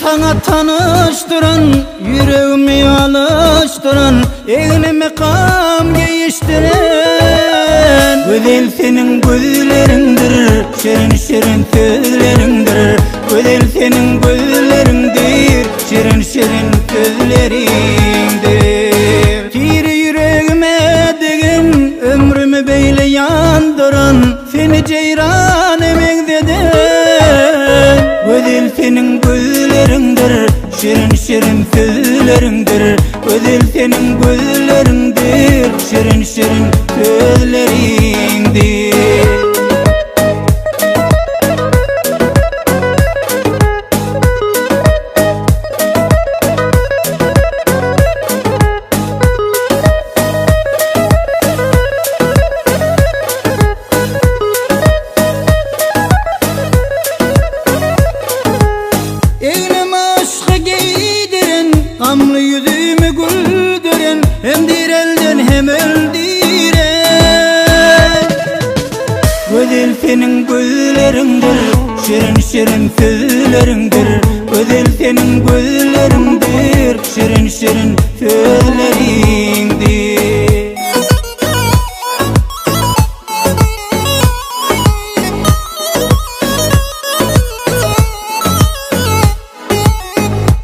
Sana tanıştıran, yüreğimi alıştıran, eğnime kam giyiştiren güzel senin gözlerindir, şirin şirin sözlerindir. Güzel senin gözlerindir, şirin şirin sözlerindir. Tiri yüreğime degen, ömrümü beyle yandıran, seni ceyran emekdeden güzel senin gözlerindir, şirin şirin sözlerindir. Güzel senin gözlerindir, şirin şirin sözlerindir. Gamlı yüzümü güldüren, hem direlden hem öldüren güzel senin gözlerindir, şirin şirin sözlerindir. Güzel senin gözlerindir, şirin şirin sözlerindir.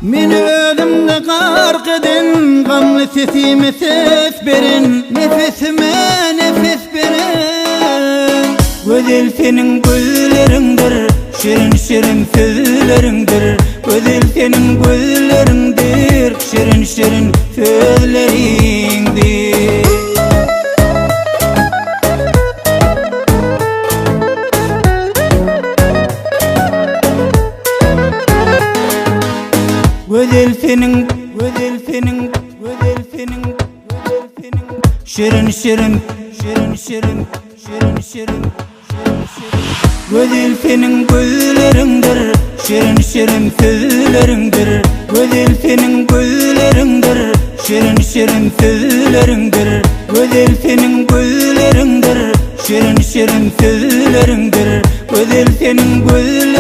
Meni ödümde gark edin, gamlı sesime ses verin, nefesime nefes verin. Güzel senin gözlerindir, şirin şirin sözlerindir. Güzel senin gözlerindir, şirin şirin sözlerindir. Güzel senin, güzel senin, güzel senin, güzel senin şirin şirin, şirin şirin, şirin şirin, şirin şirin. Güzel senin gözlerindir, şirin şirin sözlerindir. Güzel senin gözlerindir, şirin şirin sözlerindir. Güzel senin gözlerindir, şirin şirin sözlerindir. Güzel senin gözlerindir.